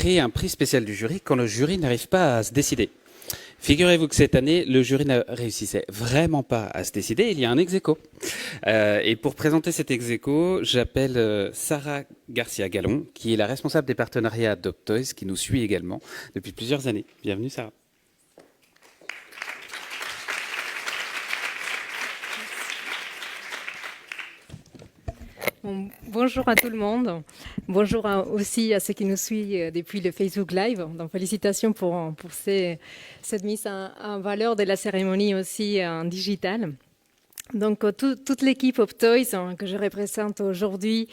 créer un prix spécial du jury quand le jury n'arrive pas à se décider. Figurez-vous que cette année, le jury ne réussissait vraiment pas à se décider. Il y a un ex-aequo. Et pour présenter cet ex-aequo, j'appelle Sarah Garcia-Gallon, qui est la responsable des partenariats Adoptoys, qui nous suit également depuis plusieurs années. Bienvenue, Sarah. Bon, bonjour à tout le monde. Bonjour aussi à ceux qui nous suivent depuis le Facebook Live. Donc, félicitations pour cette mise en valeur de la cérémonie aussi en digital. Donc, toute l'équipe Optoys que je représente aujourd'hui,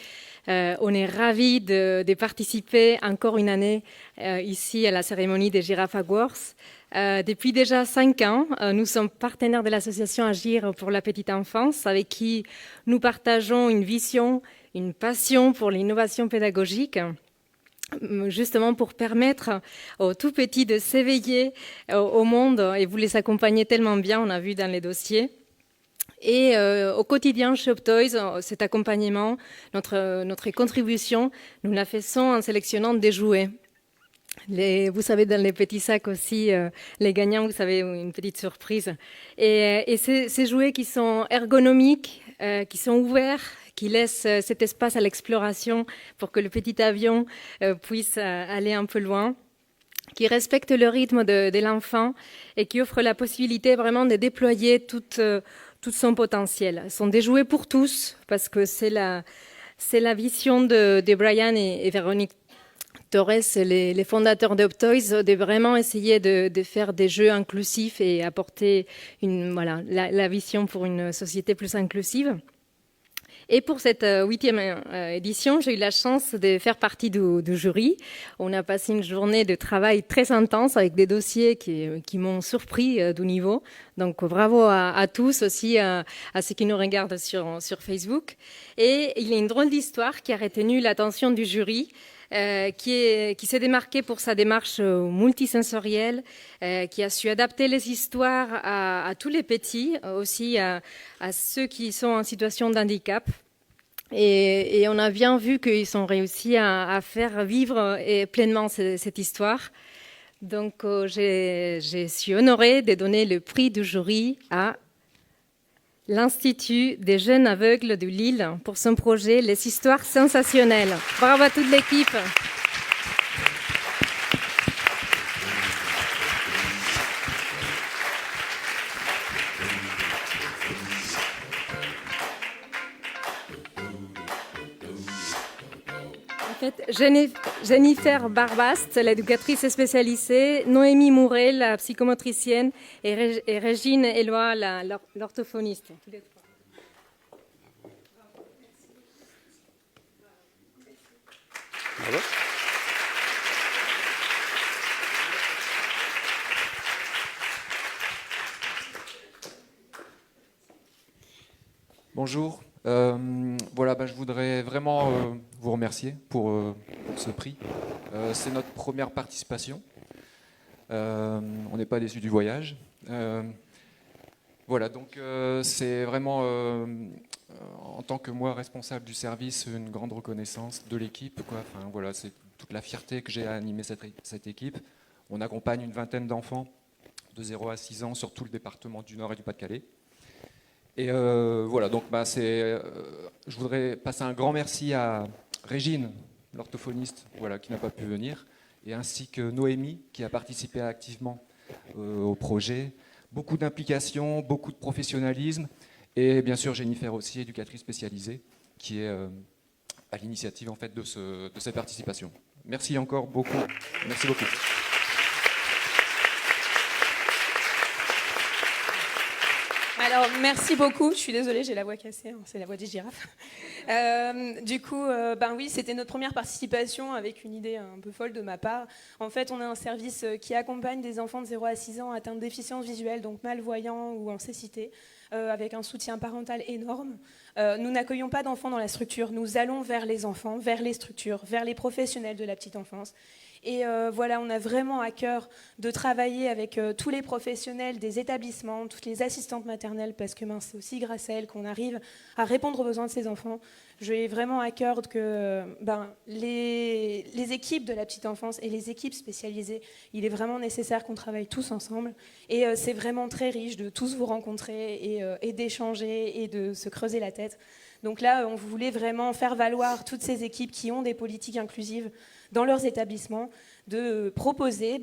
on est ravis de participer encore une année ici à la cérémonie des Giraffe Awards. Depuis déjà 5 ans, nous sommes partenaires de l'association Agir pour la petite enfance, avec qui nous partageons une vision, une passion pour l'innovation pédagogique, justement pour permettre aux tout petits de s'éveiller au monde, et vous les accompagnez tellement bien, on a vu dans les dossiers. Et au quotidien chez Optoys, cet accompagnement, notre contribution, nous la faisons en sélectionnant des jouets. Vous savez, dans les petits sacs aussi, les gagnants, vous savez, une petite surprise. Et ces jouets qui sont ergonomiques, qui sont ouverts, qui laissent cet espace à l'exploration pour que le petit avion puisse aller un peu loin, qui respectent le rythme de l'enfant et qui offrent la possibilité vraiment de déployer tout son potentiel. Ce sont des jouets pour tous, parce que c'est la vision de Brian et Véronique Torres, les fondateurs d'Optoys, de vraiment essayer de faire des jeux inclusifs et apporter la vision pour une société plus inclusive. Et pour cette 8e édition, j'ai eu la chance de faire partie du jury. On a passé une journée de travail très intense avec des dossiers qui m'ont surpris du niveau. Donc bravo à tous, aussi à ceux qui nous regardent sur Facebook. Et il y a une drôle d'histoire qui a retenu l'attention du jury. Qui s'est démarqué pour sa démarche multisensorielle, qui a su adapter les histoires à tous les petits, aussi à ceux qui sont en situation de handicap. Et on a bien vu qu'ils ont réussi à faire vivre pleinement cette histoire. Donc je suis honorée de donner le prix du jury à l'Institut des jeunes aveugles de Lille pour son projet Les histoires sensationnelles. Bravo à toute l'équipe. En fait, Jennifer Barbast, l'éducatrice spécialisée, Noémie Mouret, la psychomotricienne, et Régine Éloi, l'orthophoniste. Bravo. Bonjour. Je voudrais vraiment vous remercier pour ce prix. C'est notre première participation. On n'est pas déçus du voyage. C'est vraiment, en tant que moi, responsable du service, une grande reconnaissance de l'équipe. C'est toute la fierté que j'ai à animer cette équipe. On accompagne une vingtaine d'enfants de 0 à 6 ans sur tout le département du Nord et du Pas-de-Calais. Et je voudrais passer un grand merci à Régine, l'orthophoniste, qui n'a pas pu venir, et ainsi que Noémie, qui a participé activement au projet. Beaucoup d'implication, beaucoup de professionnalisme, et bien sûr Jennifer aussi, éducatrice spécialisée, qui est à l'initiative en fait de cette participation. Merci encore beaucoup. Merci beaucoup. Alors, merci beaucoup. Je suis désolée, j'ai la voix cassée, hein, c'est la voix des girafes. Oui, c'était notre première participation avec une idée un peu folle de ma part. En fait, on a un service qui accompagne des enfants de 0 à 6 ans atteints de déficience visuelle, donc malvoyants ou en cécité, avec un soutien parental énorme. Nous n'accueillons pas d'enfants dans la structure. Nous allons vers les enfants, vers les structures, vers les professionnels de la petite enfance. Et voilà, on a vraiment à cœur de travailler avec tous les professionnels des établissements, toutes les assistantes maternelles, parce que c'est aussi grâce à elles qu'on arrive à répondre aux besoins de ces enfants. J'ai vraiment à cœur que les équipes de la petite enfance et les équipes spécialisées, il est vraiment nécessaire qu'on travaille tous ensemble. Et c'est vraiment très riche de tous vous rencontrer et d'échanger et de se creuser la tête. Donc là, on voulait vraiment faire valoir toutes ces équipes qui ont des politiques inclusives dans leurs établissements, de proposer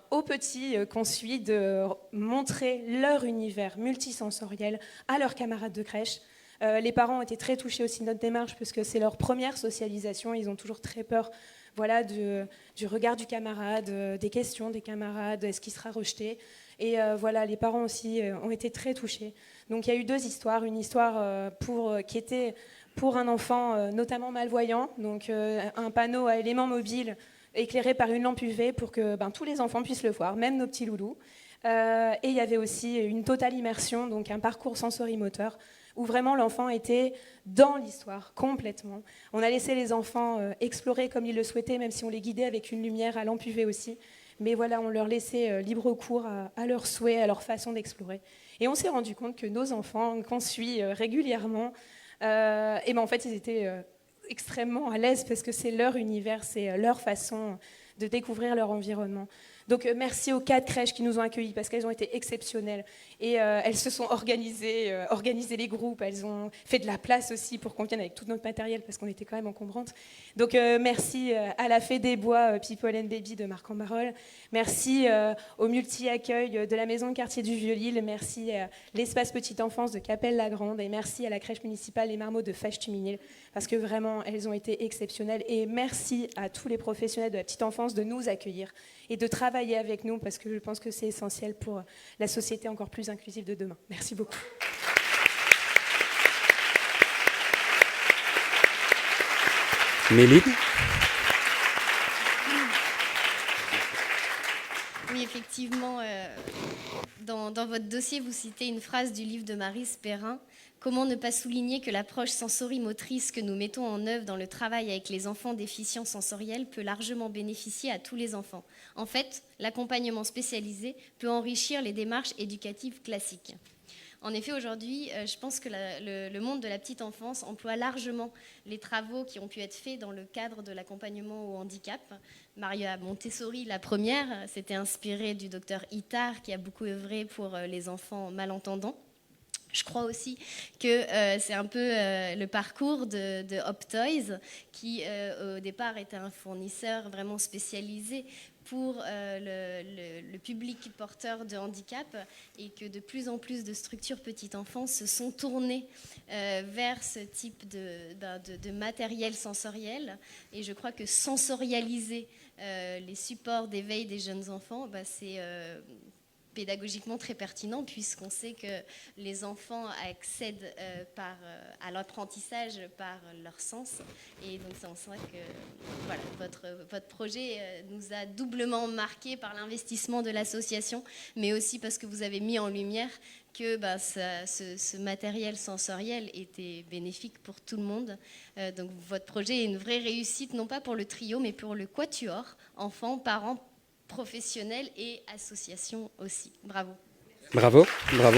aux petits qu'on suit de montrer leur univers multisensoriel à leurs camarades de crèche. Les parents ont été très touchés aussi de notre démarche parce que c'est leur première socialisation. Ils ont toujours très peur du regard du camarade, des questions des camarades, est-ce qu'il sera rejeté. Et les parents aussi ont été très touchés. Donc il y a eu 2 histoires. Une histoire qui était pour un enfant notamment malvoyant, donc un panneau à éléments mobiles éclairé par une lampe UV pour que tous les enfants puissent le voir, même nos petits loulous. Et il y avait aussi une totale immersion, donc un parcours sensorimoteur, où vraiment l'enfant était dans l'histoire, complètement. On a laissé les enfants explorer comme ils le souhaitaient, même si on les guidait avec une lumière à lampe UV aussi. Mais voilà, on leur laissait libre cours à leurs souhaits, à leur façon d'explorer. Et on s'est rendu compte que nos enfants, qu'on suit régulièrement, en fait, ils étaient extrêmement à l'aise parce que c'est leur univers, c'est leur façon de découvrir leur environnement. Donc merci aux 4 crèches qui nous ont accueillis parce qu'elles ont été exceptionnelles et elles se sont organisées les groupes, elles ont fait de la place aussi pour qu'on vienne avec tout notre matériel parce qu'on était quand même encombrante. Donc merci à la Fée des Bois People and Baby de Marc-en-Barœul, merci au multi-accueil de la maison de quartier du Vieux-Lille, merci à l'espace petite enfance de Capelle-la-Grande et merci à la crèche municipale Les Marmots de Fèche-Tuminil parce que vraiment elles ont été exceptionnelles et merci à tous les professionnels de la petite enfance de nous accueillir et de travailler avec nous parce que je pense que c'est essentiel pour la société encore plus inclusive de demain. Merci beaucoup. Méline ? Oui, effectivement, dans votre dossier, vous citez une phrase du livre de Maryse Perrin. Comment ne pas souligner que l'approche sensorimotrice que nous mettons en œuvre dans le travail avec les enfants déficients sensoriels peut largement bénéficier à tous les enfants. En fait, l'accompagnement spécialisé peut enrichir les démarches éducatives classiques. En effet, aujourd'hui, je pense que le monde de la petite enfance emploie largement les travaux qui ont pu être faits dans le cadre de l'accompagnement au handicap. Maria Montessori, la première, s'était inspirée du docteur Itard qui a beaucoup œuvré pour les enfants malentendants. Je crois aussi que c'est un peu le parcours de Hop Toys qui, au départ, était un fournisseur vraiment spécialisé pour le public porteur de handicap et que de plus en plus de structures petite enfance se sont tournées vers ce type de matériel sensoriel. Et je crois que sensorialiser les supports d'éveil des jeunes enfants, c'est pédagogiquement très pertinent puisqu'on sait que les enfants accèdent à l'apprentissage par leur sens et donc c'est en ça que voilà, votre projet nous a doublement marqué par l'investissement de l'association mais aussi parce que vous avez mis en lumière que ce matériel sensoriel était bénéfique pour tout le monde. Donc votre projet est une vraie réussite non pas pour le trio mais pour le quatuor, enfants, parents, professionnels et associations aussi. Bravo. Bravo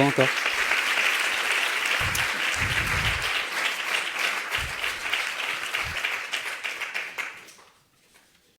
encore.